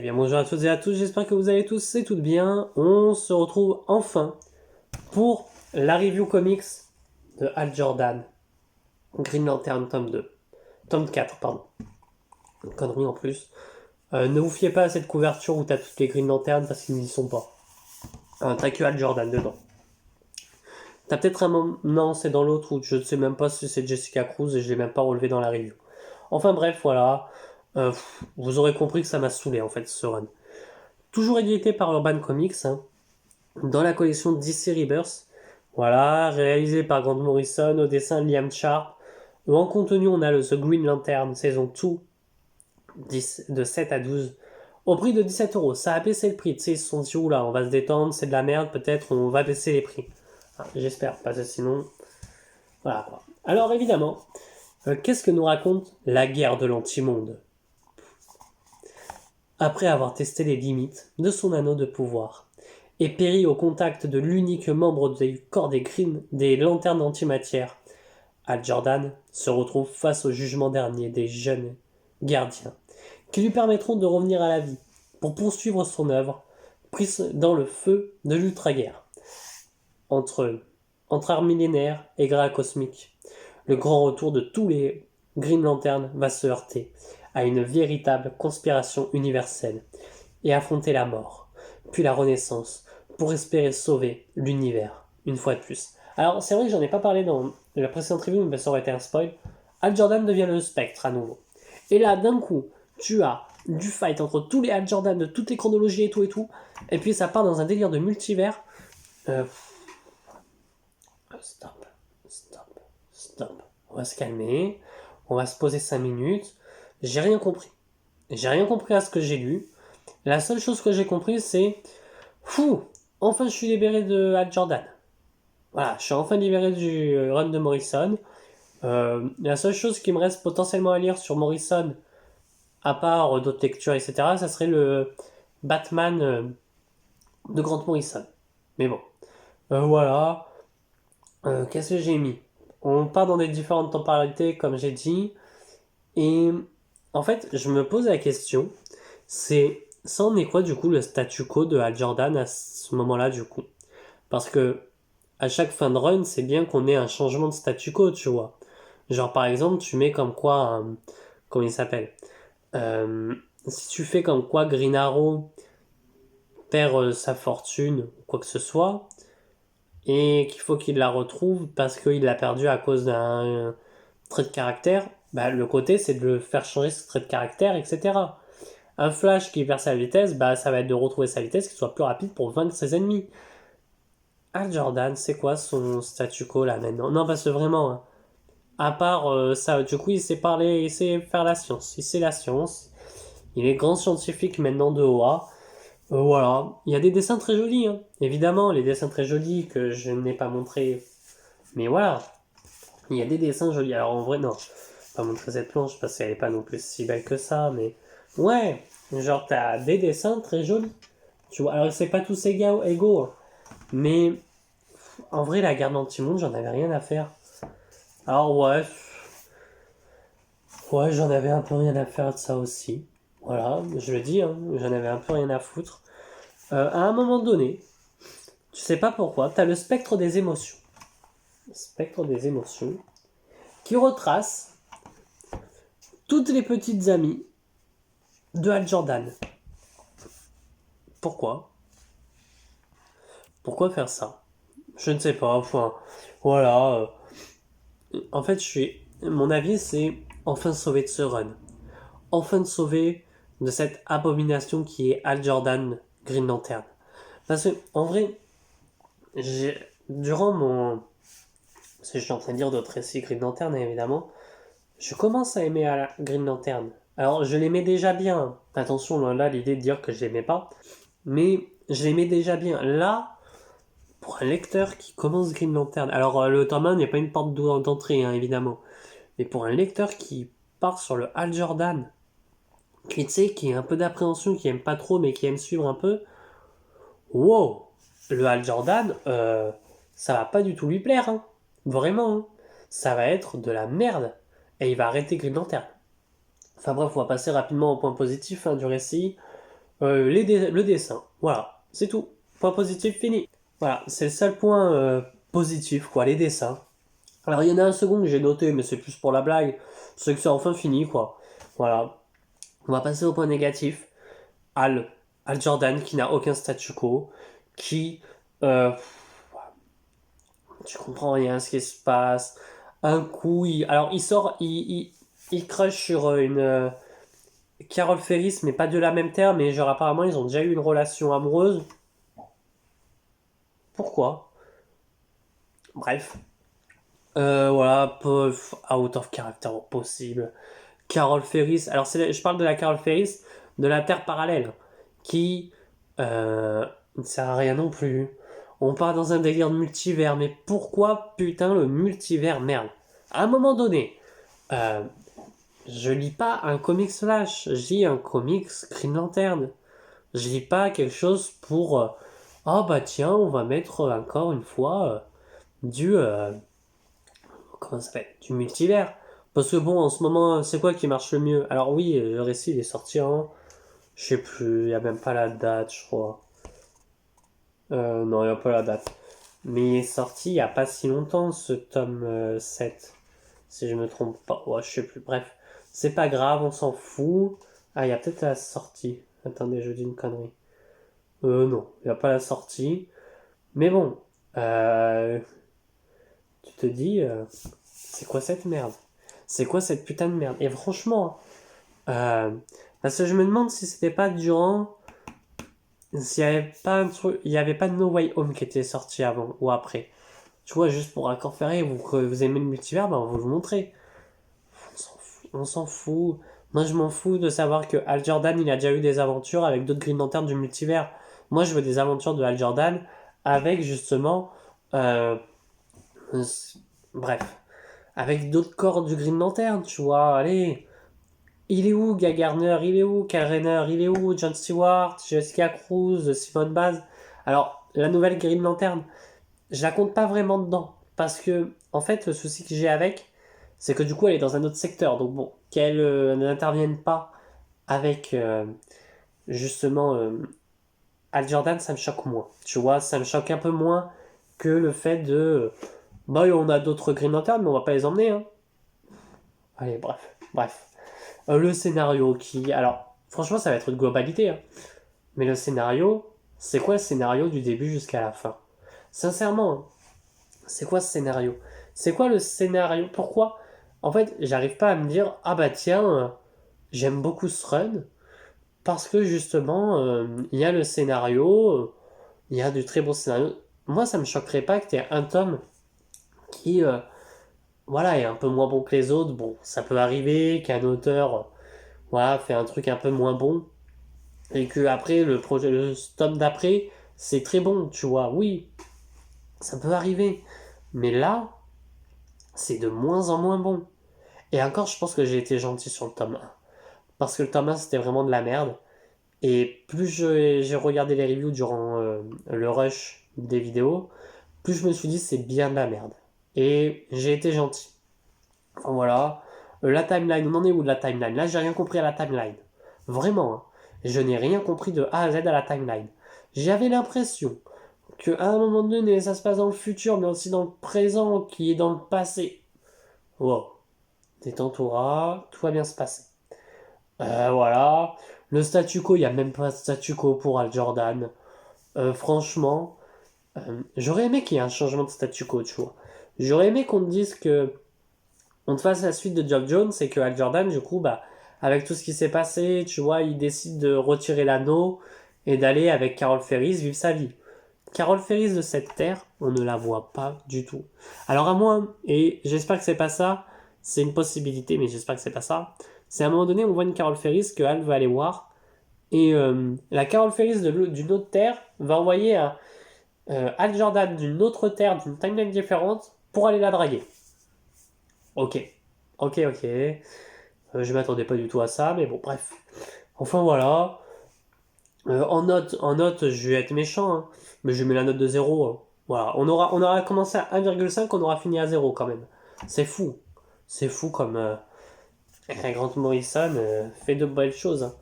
Eh bien bonjour à toutes et à tous, j'espère que vous allez tous et toutes bien. On se retrouve enfin pour la review comics de Hal Jordan, Green Lantern tome 2. Tome 4, pardon. Une connerie en plus. Ne vous fiez pas à cette couverture où t'as toutes les Green Lanterns parce qu'ils n'y sont pas. T'as que Hal Jordan dedans. T'as peut-être un moment... Non, c'est dans l'autre où je ne sais même pas si c'est Jessica Cruz et je l'ai même pas relevé dans la review. Enfin bref, voilà. Vous aurez compris que ça m'a saoulé en fait ce run. Toujours édité par Urban Comics, hein, dans la collection DC Rebirth. Voilà, réalisé par Grant Morrison, au dessin Liam Sharp. En contenu, on a le The Green Lantern saison 2, de 7 à 12, au prix de 17€. Ça a baissé le prix, tu sais, ils se sont dit, oula, on va se détendre, c'est de la merde, peut-être on va baisser les prix. J'espère, parce que sinon, voilà quoi. Alors évidemment, qu'est-ce que nous raconte la guerre de l'antimonde? Après avoir testé les limites de son anneau de pouvoir, et périt au contact de l'unique membre du corps des lanternes antimatière, Hal Jordan se retrouve face au jugement dernier des jeunes gardiens, qui lui permettront de revenir à la vie pour poursuivre son œuvre, prise dans le feu de l'ultra-guerre, entre, entre art millénaire et grâce cosmique. Le grand retour de tous les Green Lanterns va se heurter à une véritable conspiration universelle et affronter la mort, puis la renaissance, pour espérer sauver l'univers, une fois de plus. Alors, c'est vrai que j'en ai pas parlé dans la précédente review, mais ça aurait été un spoil. Hal Jordan devient le Spectre à nouveau. Et là, d'un coup, tu as du fight entre tous les Hal Jordan de toutes les chronologies et tout, et puis ça part dans un délire de multivers. Euh... Stop, stop, stop. On va se calmer, on va se poser 5 minutes. J'ai rien compris. J'ai rien compris à ce que j'ai lu. La seule chose que j'ai compris, c'est fou, enfin je suis libéré de Hal Jordan. Voilà, je suis enfin libéré du run de Morrison. La seule chose qui me reste potentiellement à lire sur Morrison, à part d'autres lectures, etc., ça serait le Batman de Grant Morrison. Mais bon, voilà. Qu'est-ce que j'ai mis? On part dans des différentes temporalités, comme j'ai dit. Et en fait, je me pose la question, c'est ça en est quoi du coup le statu quo de Hal Jordan à ce moment-là du coup? Parce que à chaque fin de run, c'est bien qu'on ait un changement de statu quo, tu vois. Genre par exemple, tu mets comme quoi, comment il s'appelle? Euh, Si tu fais comme quoi Green Arrow perd sa fortune ou quoi que ce soit, et qu'il faut qu'il la retrouve parce qu'il l'a perdu à cause d'un trait de caractère, bah le côté c'est de le faire changer ce trait de caractère, etc. Un Flash qui perd sa vitesse, bah ça va être de retrouver sa vitesse, qu'il soit plus rapide pour vaincre ses ennemis. Hal Jordan, c'est quoi son statu quo là maintenant? Non, parce que vraiment, hein, à part ça, du coup, il sait parler, il sait faire la science. Il sait la science. Il est grand scientifique maintenant de OA. Voilà. Il y a des dessins très jolis, hein. Évidemment, les dessins très jolis que je n'ai pas montrés. Mais voilà. Il y a des dessins jolis. Alors en vrai, non. Je vais pas montrer cette planche parce qu'elle est pas non plus si belle que ça. Mais ouais. Genre, t'as des dessins très jolis. Tu vois, alors c'est pas tous égaux, hein. Mais en vrai, la garde anti-monde, j'en avais rien à faire. Alors ouais, j'en avais un peu rien à faire de ça aussi. Voilà, je le dis, hein, j'en avais un peu rien à foutre. À un moment donné, tu sais pas pourquoi, t'as le spectre des émotions. Le spectre des émotions qui retrace toutes les petites amies de Hal Jordan. Pourquoi? Pourquoi faire ça? Je ne sais pas, enfin, voilà. En fait, mon avis, c'est enfin sauver de ce run. Enfin de sauver de cette abomination qui est Hal Jordan Green Lantern. Parce que, en vrai, durant mon. Parce que je suis en train de lire d'autres récits Green Lantern, évidemment, je commence à aimer Green Lantern. Alors, je l'aimais déjà bien. Attention, loin là, l'idée de dire que je l'aimais pas. Mais je l'aimais déjà bien. Là, pour un lecteur qui commence Green Lantern. Alors, le tome 1 n'est pas une porte d'entrée, hein, évidemment. Mais pour un lecteur qui part sur le Hal Jordan, qui, tu sais, qui a un peu d'appréhension, qui aime pas trop, mais qui aime suivre un peu, wow! Le Hal Jordan, ça va pas du tout lui plaire, hein. Vraiment, hein. Ça va être de la merde. Et il va arrêter Green Lantern. Enfin bref, on va passer rapidement au point positif, hein, du récit. Le dessin. Voilà, c'est tout. Point positif fini. Voilà, c'est le seul point positif, quoi, les dessins. Alors, il y en a un second que j'ai noté, mais c'est plus pour la blague. C'est que c'est enfin fini, quoi. Voilà. On va passer au point négatif. Al. Al Jordan, qui n'a aucun statu quo. Qui. Euh, tu comprends rien à ce qui se passe. Un coup, alors il sort, il crush sur Carol Ferris, mais pas de la même terre, mais genre apparemment ils ont déjà eu une relation amoureuse. Pourquoi? Bref. Voilà, out of character possible. Carol Ferris, alors je parle de la Carol Ferris de la Terre parallèle, qui ne sert à rien non plus. On part dans un délire de multivers, mais pourquoi putain le multivers, merde? À un moment donné, euh, je lis pas un comics Flash, je lis un comics Green Lantern. Je lis pas quelque chose pour oh bah tiens, on va mettre encore une fois du comment ça s'appelle? Du multivers. Parce que bon, en ce moment, c'est quoi qui marche le mieux? Alors oui, le récit il est sorti en je sais plus, il y a même pas la date, je crois. Non, il n'y a pas la date. Mais il est sorti il y a pas si longtemps ce tome 7. Si je me trompe pas. Ouais, je sais plus. Bref, c'est pas grave, on s'en fout. Ah, il y a peut-être la sortie. Attendez, je dis une connerie. Non, il n'y a pas la sortie. Mais bon, tu te dis, c'est quoi cette merde? C'est quoi cette putain de merde? Et franchement, parce que je me demande si c'était pas durant, s'il y avait pas un truc, il y avait pas de No Way Home qui était sorti avant ou après. Tu vois, juste pour accord ferré, vous, que vous aimez le multivers, ben on va vous le montrer. On s'en fout. On s'en fout. Moi, je m'en fous de savoir que Hal Jordan, il a déjà eu des aventures avec d'autres Green Lanterns du multivers. Moi, je veux des aventures de Hal Jordan avec justement, euh, bref, avec d'autres corps du Green Lantern, tu vois. Allez, il est où Guy Gardner? Il est où Kyle Rayner? Il est où John Stewart? Jessica Cruz? Simone Baz? Alors, la nouvelle Green Lantern, je la compte pas vraiment dedans. Parce que, en fait, le souci que j'ai avec, c'est que du coup, elle est dans un autre secteur. Donc bon, qu'elle n'intervienne pas avec, justement, Al Jordan, ça me choque moins. Tu vois, ça me choque un peu moins que le fait de... Bah, on a d'autres Green Lanterns, mais on va pas les emmener, hein. Allez, bref. Le scénario qui... Alors, franchement, ça va être une globalité, hein. Mais le scénario, c'est quoi le scénario du début jusqu'à la fin? Sincèrement, hein, c'est quoi ce scénario? C'est quoi le scénario? Pourquoi? En fait, j'arrive pas à me dire, ah bah tiens, j'aime beaucoup ce run, parce que justement, il y a le scénario, il y a du très bon scénario. Moi, ça me choquerait pas que tu aies un tome qui, voilà, est un peu moins bon que les autres. Bon, ça peut arriver qu'un auteur, voilà, fait un truc un peu moins bon, et que après, le tome d'après, c'est très bon, tu vois. Oui, ça peut arriver. Mais là, c'est de moins en moins bon. Et encore, je pense que j'ai été gentil sur le tome 1. Parce que le tome 1, c'était vraiment de la merde. Et plus j'ai regardé les reviews durant le rush des vidéos, plus je me suis dit c'est bien de la merde. Et j'ai été gentil. Enfin voilà. La timeline, on en est où de la timeline? Là, j'ai rien compris à la timeline. Vraiment, hein. Je n'ai rien compris de A à Z à la timeline. J'avais l'impression qu'à un moment donné, ça se passe dans le futur, mais aussi dans le présent, qui est dans le passé. Wow. Détends-toi, tout va bien se passer. Voilà. Le statu quo, il n'y a même pas de statu quo pour Al Jordan. Franchement, j'aurais aimé qu'il y ait un changement de statu quo, tu vois. J'aurais aimé qu'on te dise que on te fasse la suite de Geoff Jones et que Al Jordan, du coup, bah, avec tout ce qui s'est passé, tu vois, il décide de retirer l'anneau et d'aller avec Carol Ferris vivre sa vie. Carol Ferris de cette terre, on ne la voit pas du tout. Alors à moins, et j'espère que c'est pas ça, c'est une possibilité, mais j'espère que c'est pas ça. C'est à un moment donné, on voit une Carol Ferris que Al va aller voir, et la Carol Ferris d'une autre terre va envoyer un Al Jordan d'une autre terre, d'une timeline différente, pour aller la draguer. Ok, ok. Je m'attendais pas du tout à ça, mais bon, bref. Enfin voilà. En note, je vais être méchant, hein, mais je mets la note de 0, hein. Voilà, on aura commencé à 1,5, on aura fini à 0 quand même. C'est fou. C'est fou comme Grant Morrison fait de belles choses, hein.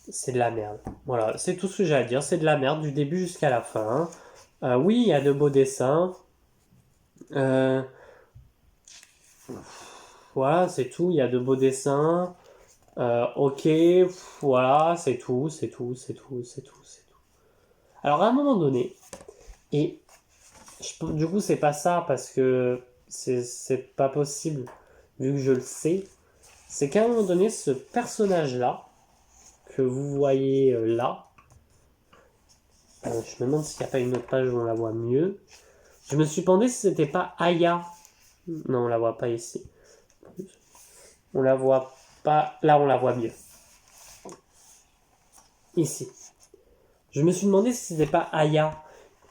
c'est de la merde. Voilà, c'est tout ce que j'ai à dire. C'est de la merde du début jusqu'à la fin. Oui, il y a de beaux dessins. Euh, voilà, c'est tout. Il y a de beaux dessins. Ok, voilà, c'est tout, c'est tout, c'est tout, c'est tout, c'est tout. Alors à un moment donné, et du coup c'est pas ça parce que c'est pas possible vu que je le sais, c'est qu'à un moment donné ce personnage-là que vous voyez là, je me demande s'il n'y a pas une autre page où on la voit mieux. Je me suis demandé si c'était pas Aya. Non, on la voit pas ici. On la voit pas. Là, on la voit mieux. Ici. Je me suis demandé si c'était pas Aya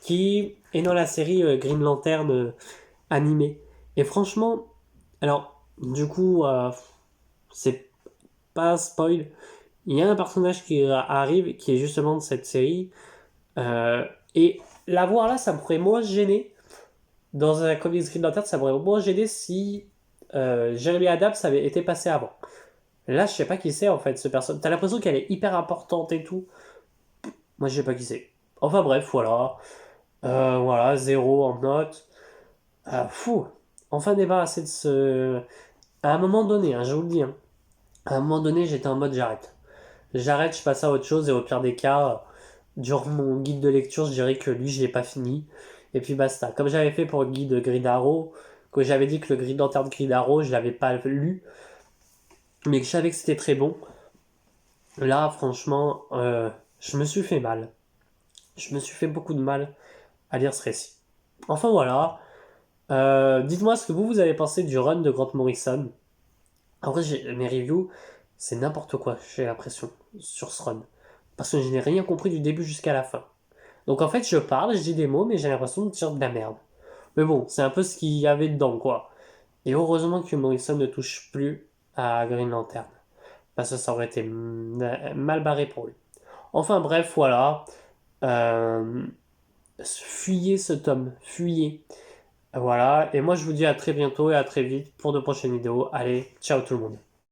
qui est dans la série Green Lantern animée. Et franchement, alors, du coup, c'est pas spoil. Il y a un personnage qui arrive qui est justement de cette série. Et la voir là, ça me pourrait moins gêner. Dans un comics Green Lantern, ça m'aurait moins gêné si Jeremy Adams avait été passé avant. Là, je sais pas qui c'est en fait, ce personnage. T'as l'impression qu'elle est hyper importante et tout. Moi, je sais pas qui c'est. Enfin bref, voilà. Voilà, 0 en note. Fou. Enfin débarrassé de ce. À un moment donné, hein, je vous le dis, hein, à un moment donné, j'étais en mode j'arrête. J'arrête, je passe à autre chose et au pire des cas, durant mon guide de lecture, je dirais que lui, je l'ai pas fini. Et puis basta. Comme j'avais fait pour le guide Green Arrow, que j'avais dit que le Green Lantern Green Arrow, je l'avais pas lu, mais que je savais que c'était très bon. Là, franchement, je me suis fait mal. Je me suis fait beaucoup de mal à lire ce récit. Enfin voilà. Dites-moi ce que vous avez pensé du run de Grant Morrison. En vrai, mes reviews, c'est n'importe quoi, j'ai l'impression, sur ce run. Parce que je n'ai rien compris du début jusqu'à la fin. Donc en fait, je parle, je dis des mots, mais j'ai l'impression de dire de la merde. Mais bon, c'est un peu ce qu'il y avait dedans, quoi. Et heureusement que Morrison ne touche plus à Green Lantern. Parce que ça aurait été mal barré pour lui. Enfin bref, voilà. Euh, Fuyez ce tome, fuyez. Voilà, et moi je vous dis à très bientôt et à très vite pour de prochaines vidéos. Allez, ciao tout le monde.